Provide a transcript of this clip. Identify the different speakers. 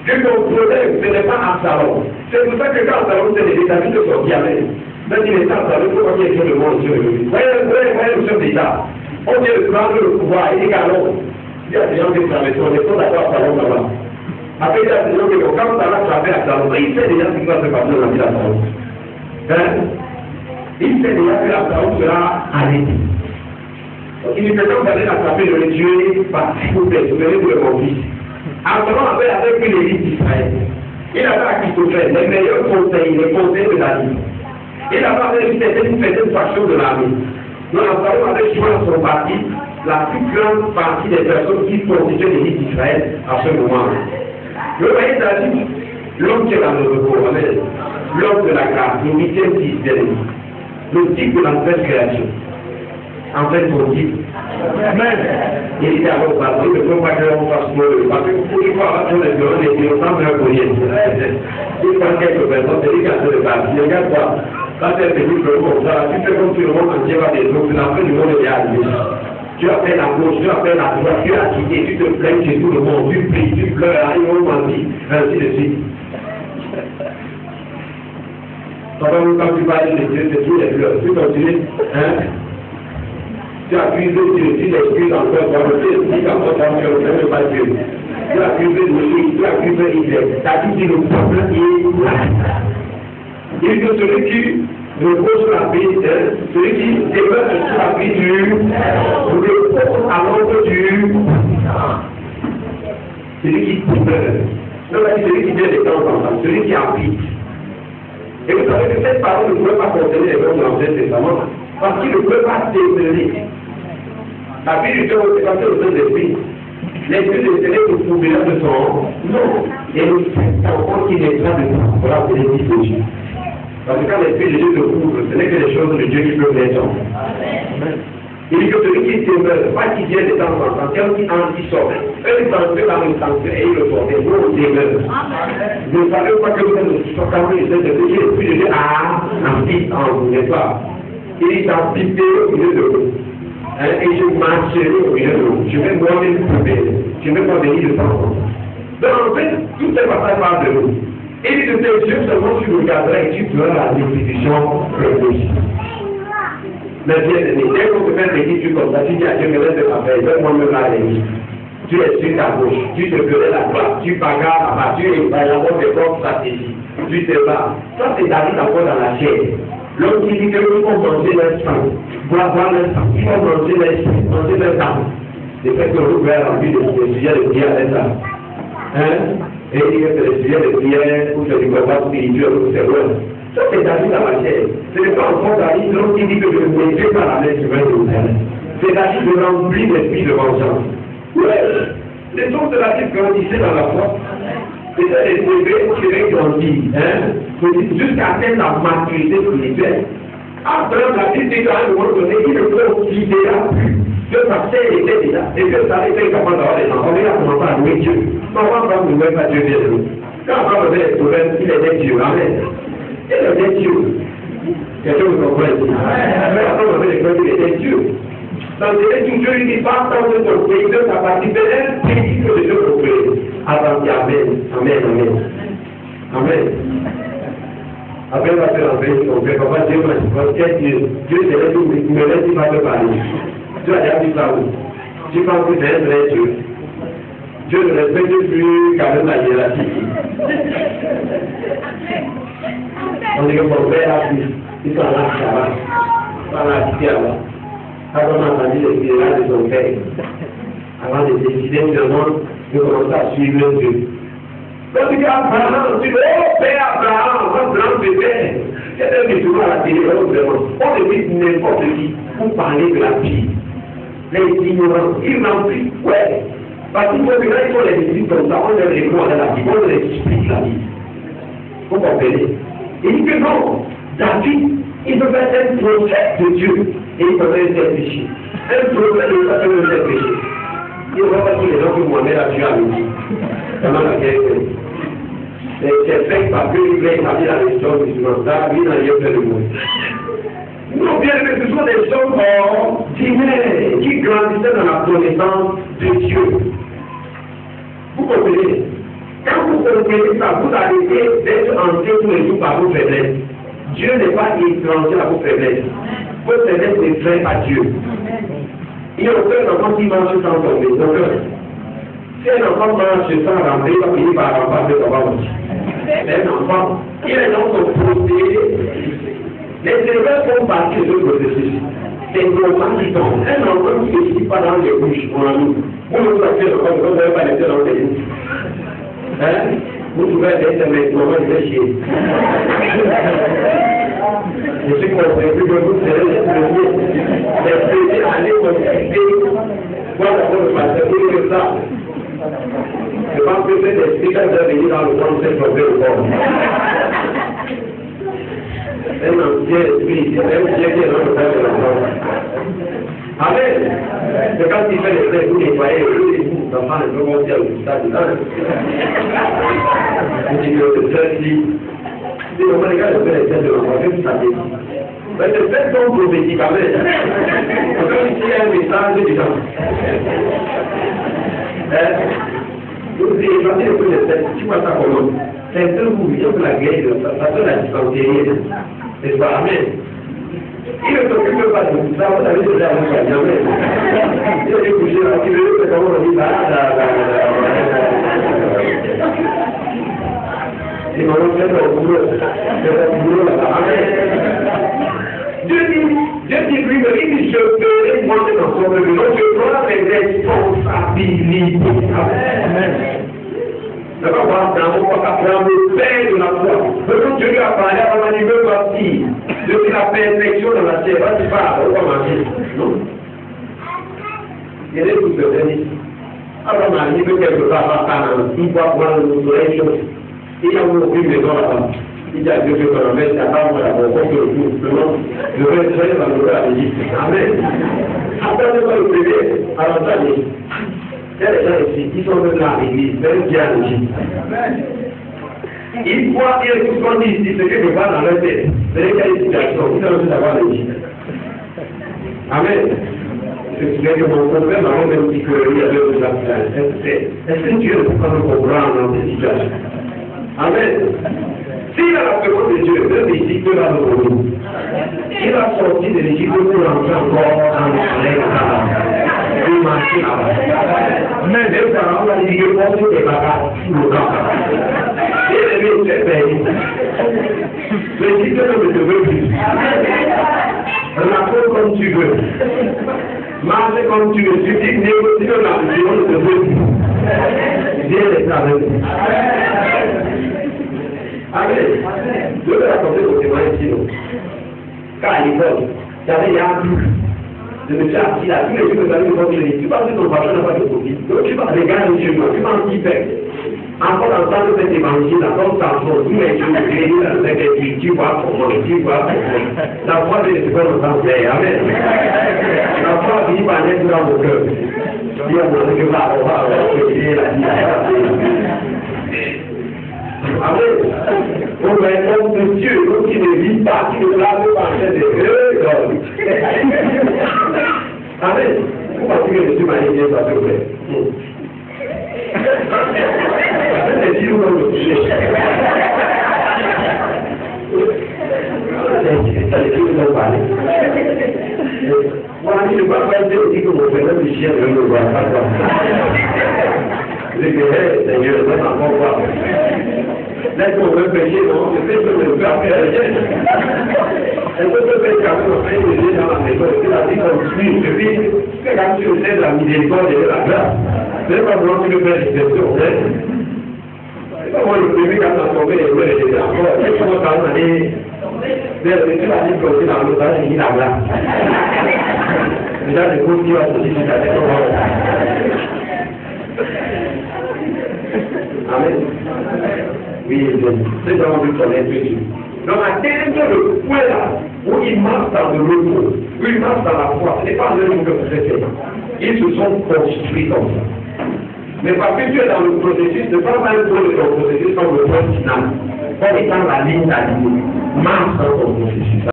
Speaker 1: que ton problème, ce n'est pas Absalom. C'est pour ça que quand Absalom s'est levé, David de son diamètre. Même il est Absalom, il faut qu'on y ait le monde sur lui. Voyez le chef d'État. On vient de prendre le pouvoir, il est galon. Il y a des gens qui travaillent, on est tous d'accord Absalom là-bas. Après, il y a des gens qui vont, quand ça va frapper Absalom, il sait déjà ce qui va se passer dans la vie d'Absalom. Il sait déjà que Absalom sera arrêté. Il ne peut pas aller l'attraper, de le tuer, par s'il vous plaît, souvenez de mon fils. Absalom avait avec lui l'élite d'Israël. Il avait à Christophèle les meilleurs conseils, les conseils de la vie. Il avait avec lui certaines factions de l'armée. Donc Absalom avait choisi dans son parti la plus grande partie des personnes qui constituaient l'élite d'Israël à ce moment-là. Le voyez David, l'homme qui est dans le repos, l'homme de la grâce, le 8e fils d'Élie, le type de la nouvelle création. En fait, pour dire, il était alors passé, il ne faut pas que l'on fasse mauvais. Parce que pour une fois, on est violent, les innocents meurent pour rien. Il prend quelques personnes, c'est lui qui a fait le parti. Regarde quoi, quand tu es venu comme ça, tu fais comme si le monde entier va des autres, la fin du monde est arrivée. Tu as fait la gauche, tu as fait la droite, tu as quitté, tu te plains chez tout le monde, tu pries, tu pleures, ils vont mentir, ainsi de suite. Quand tu parles de Dieu, c'est tous les pleurs. Tu continues, hein? Tu as accusé Dieu, tu l'excuses encore, tu expliques encore ton cœur, tu ne pas Dieu. Tu as accusé Moïse, tu as accusé Israël. Tu as dit que le peuple est là. Il dit que celui qui repose sur la vie, celui qui demeure sur la vie du repose à l'ombre du celui qui demeure. Celui qui vient des temps en temps, celui qui habite. Et vous savez que cette parole ne pouvait pas contenir les mots de l'Ancien Testament, parce qu'il ne peut pas demeurer. La vie du Dieu est passée au Saint-Esprit. L'Esprit de Dieu est pour couvrir de son nom. Et le fait encore qu'il est là de nous pour appeler les de Dieu. Parce que quand l'Esprit de Dieu te couvre, ce n'est que les choses de Dieu qui peuvent les hommes. Il dit que celui qui demeure, pas qui vient de temps en temps, quelqu'un qui entre, qui sort. Eux, ils s'entrent dans le sens et ils le sortent. Et nous, on demeure. Vous ne savez pas que vous êtes quand vous êtes de Dieu, l'Esprit de Dieu a habité en vous, n'est-ce pas? Il est habité au milieu de vous. Et je marcherai au milieu de vous. Je vais moi-même prouver. Je vais pas venir de temps en temps. Donc en fait, tout ce passage parle de nous. Et il dit de tes yeux seulement tu regarderas et tu feras la définition réfléchie. Mais bien aimé, dès qu'on te fait des études comme ça, tu dis à Dieu, me laisse ma paix, donne-moi la régie. Tu es sur ta gauche, tu te ferais la droite, tu bagarres là-bas, tu es dans la voie des propres stratégies, tu te bats. Ça, c'est David encore dans la chair. L'homme qui dit qu'il faut manger l'instant, boire l'instant, il faut manger l'instant. C'est fait que vous avez envie de sujets de prière à l'instant. Et il dit que c'est des sujets de prière pour faire du combat spirituel, pour c'est loin. Ça, c'est David dans la chair. Ce n'est pas encore David, l'homme qui dit que je ne sais pas la main sur Jérusalem. C'est David de remplir l'esprit de vengeance. Ouais, les choses de la vie grandissaient dans la foi. C'était les bébés qui avaient grandi, jusqu'à atteindre la maturité spirituelle. Après, la Bible dit qu'à un moment donné, il ne considéra plus que sa sœur était déjà, et que ça était capable d'avoir des enfants. Il a commencé à louer Dieu. Comment va vous louer pas Dieu bien nous? Quand on va revenir les problèmes, il était Dieu. Amen. Il était Dieu. Quelqu'un vous comprend ici? Mais après, on va revenir les problèmes, il était Dieu. Dans le tout Dieu, il dit pas tant que ton pays de sa partie, c'est un pays que Dieu peut créer. Avant dit Amen, Amen, Amen. Amen. Après, on va faire un peu, on fait comment Dieu m'a dit, Dieu c'est tout, il me laisse pas te parler. Tu as déjà vu ça où? Tu penses que c'est un vrai Dieu. Dieu ne respecte plus quand même la hiérarchie. On dit que mon père a dit, ils sont là, ça va, là, avant d'entendre les pirates de son père, avant de décider finalement de commencer à suivre Dieu. Quand tu dis Abraham, tu dis, oh Père Abraham, Abraham de père. C'est un discours à la télé, vraiment. On évite n'importe qui pour parler de la vie. Les ignorants, ils n'en plus, ouais. Parce qu'il faut que là, ils font les disciples comme ça, on leur répond à la vie, on leur explique la vie. Vous comprenez? Il dit que non, David, il peut faire un prophète de Dieu. Et il peut faire un péché. Un prophète de ça peut faire un péché. Il ne va pas dire les gens que Mohamed a tué à midi. Comment la guerre est. C'est fait parce qu'il voulait établir la religion musulmane. David n'a rien fait de moi. Non, bien que ce sont des hommes ordinaires qui grandissaient dans la connaissance de Dieu. Vous comprenez? Quand vous comprenez ça, vous arrêtez d'être hanté tous les jours par vos faiblesses. Dieu n'est pas étranger à vos faiblesses. Vos faiblesses ne freinent pas Dieu. Il y a aucun enfant qui mange sans tomber. Aucun. Si un enfant mange sans rentrer, il va finir par remporter son ventre. Mais un enfant, il est dans son procédé. Les élèves font partie de ce processus. C'est normal du temps. Un enfant qui ne suit pas dans les bouches, mon ami. Vous ne savez pas quand vous n'avez pas laissé dans les bouches. Hein? Vous trouvez des SMS, maman, je vais chier. Je suis convaincu que vous serez les premiers à aller consulter. Voilà pour le pasteur, il est ça. Je pense que cet esprit quand vous venir dans le monde, c'est trouvé au corps. Un ancien esprit, c'est même Dieu qui est dans le corps de l'enfant. Amen. C'est quand il fait les frères, vous nettoyez les enfants, ils vont monter à l'hôpital dedans. Vous dites que c'est celle-ci. Si on regarde le fait les têtes de l'enfant, vous savez. Mais c'est fait comme prophétique, amen. Comme ici, il y a un message des gens. Vous évaluez un peu les têtes, tu vois ça comment? C'est un peu vous vivez pour la guerre, ça donne la dysenterie. C'est pas amen. Il ne s'occupe pas de tout ça, vous avez déjà un jamais. Il est couché là, il veut que comment on dit là. Et maintenant, c'est le boulot là-bas. Dieu dit lui-même, il dit, je ferai moi dans son bureau, je prends les responsabilités. Amen. Ne pas voir dans mon prendre le pain de la foi. Mais quand Dieu lui a parlé, avant il veut partir. Depuis la perfection dans la chair, va tu parles, on va manger. Non. Il est tout ce béni. Alors, il veut quelque part à il va voir le soleil chaud. Il y a une maison là-bas. Il y a Dieu que l'on met, il n'y a pas de la rencontre de tout. Je vais être dans le cas de Jésus. Amen. Après, je vais le priver. Alors, ça dit. Il y a des gens ici qui sont venus à l'église, même qui a l'église. Ils voient, et tout ce qu'on dit ici, ce que je vois dans leur tête, c'est qu'il y a une situation, ils ont aussi d'avoir l'église. Amen. Je me souviens que mon frère m'a même dit qu'il y avait une situation. Est-ce que Dieu peut pas nous comprendre dans cette situation? Amen. S'il a la présence de Dieu, même ici, que va nous voir. Il a sorti de l'Égypte pour rentrer encore en Israël. Il marchait là-bas. Mais les parents ont dit que pour des bagages sur le camp. Et les mecs se payent. L'Égypte ne te veut plus. Rappelle comme tu veux. Marche comme tu veux. Tu dis négocier la vie, on ne te veut plus. Viens les travailler. Amen. Je vais raconter au témoignage ici. Car à l'école, il y avait des adultes. Je me suis assis là, tous les jours, mes amis me font dire, tu penses que ton patron n'a pas de copie. Donc tu vas regarder chez moi, tu m'en dis fait. Encore en train de cet évangile, là, comme ça, tous les jours, tu vois comment, la foi de l'esprit dans ton cœur. Amen. La foi finit par naître dans mon cœur. Il y a mon Dieu, on va prier la vie. Amen. On va être homme de Dieu, donc qui ne vit pas, qui ne lave pas de Dieu. Amen. Vous pensez que je suis magnétisé, ça se fait. C'est Dieu dans le sujet. C'est Dieu qui nous parle. Moi, je ne vais pas dire aussi que mon frère du chien ne me voit pas. Je dirais, Seigneur, je vais encore voir. Laisse-moi me pécher, non, je sais que je peux faire rien. Je peux te faire quand même un péché dans la maison, et la vie continue. Je dis, que quand tu sais la miséricorde et la grâce, c'est pas vraiment que tu peux faire l'exception. C'est pas moi le premier quand on a tombé les mains et les encore. C'est comment quand on a dit, tu vas dire que dans l'autre, il y a la grâce. Déjà, les causes qui vont se dire, c'est la tête. Amen. Oui, c'est dans le connaître Dieu. Donc, atteindre le point là, où ils marchent dans le repos, où ils marchent dans la foi, ce n'est pas eux que vous faites. Ils se sont construits comme ça. Mais parce que tu es dans le processus, ne pas mal pour le processus comme le point final, comme étant la ligne d'alignée. Marche dans ton processus.